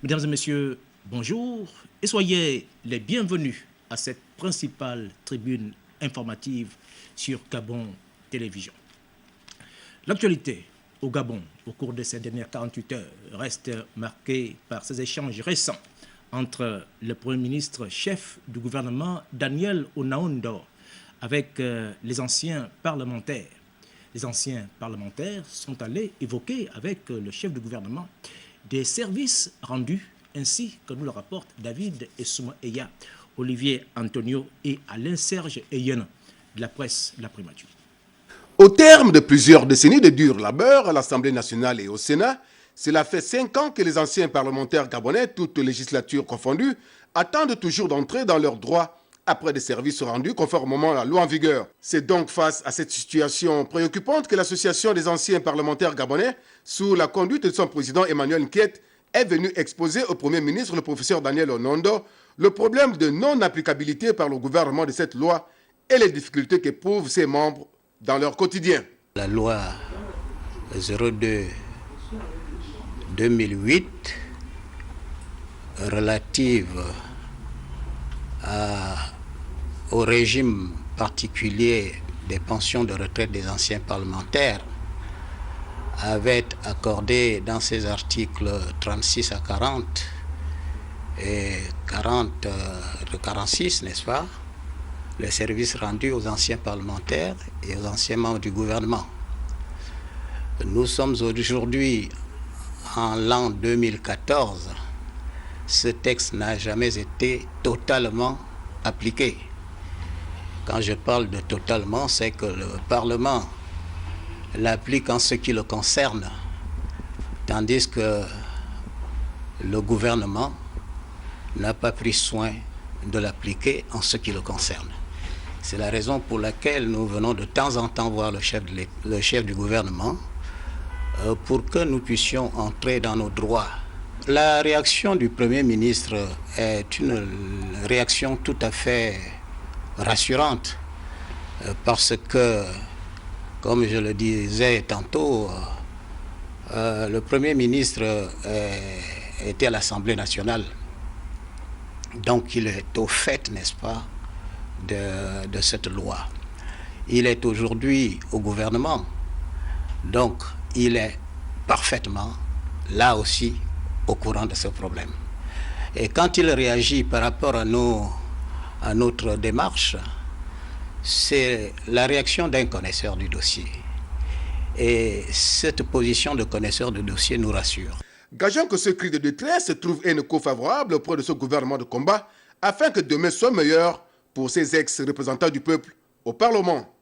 Mesdames et messieurs, bonjour et soyez les bienvenus à cette principale tribune informative sur Gabon Télévision. L'actualité au Gabon au cours de ces dernières 48 heures reste marquée par ces échanges récents entre le Premier ministre chef du gouvernement Daniel Onaondo avec les anciens parlementaires. Les anciens parlementaires sont allés évoquer avec le chef du gouvernement des services rendus, ainsi que nous le rapportent David Essouma Eya, Olivier Antonio et Alain Serge Eyene de la presse La Primature. Au terme de plusieurs décennies de dur labeur à l'Assemblée nationale et au Sénat, cela fait 5 ans que les anciens parlementaires gabonais, toutes législatures confondues, attendent toujours d'entrer dans leurs droits après des services rendus conformément à la loi en vigueur. C'est donc face à cette situation préoccupante que l'Association des anciens parlementaires gabonais, sous la conduite de son président Emmanuel Nket, est venue exposer au Premier ministre, le professeur Daniel Onaondo, le problème de non-applicabilité par le gouvernement de cette loi et les difficultés qu'éprouvent ses membres dans leur quotidien. La loi 02-2008 relative au régime particulier des pensions de retraite des anciens parlementaires avait accordé dans ses articles 36 à 40 et 46, n'est-ce pas, les services rendus aux anciens parlementaires et aux anciens membres du gouvernement. Nous sommes aujourd'hui en l'an 2014. Ce texte n'a jamais été totalement appliqué. Quand je parle de totalement, c'est que le Parlement l'applique en ce qui le concerne, tandis que le gouvernement n'a pas pris soin de l'appliquer en ce qui le concerne. C'est la raison pour laquelle nous venons de temps en temps voir le chef du gouvernement pour que nous puissions entrer dans nos droits. La réaction du Premier ministre est une réaction tout à fait rassurante parce que, comme je le disais tantôt, le Premier ministre était à l'Assemblée nationale. Donc il est au fait, n'est-ce pas, de cette loi. Il est aujourd'hui au gouvernement. Donc il est parfaitement, là aussi, au courant de ce problème. Et quand il réagit par rapport à notre démarche, c'est la réaction d'un connaisseur du dossier. Et cette position de connaisseur du dossier nous rassure. Gageons que ce cri de détresse trouve un écho favorable auprès de ce gouvernement de combat afin que demain soit meilleur pour ces ex-représentants du peuple au Parlement.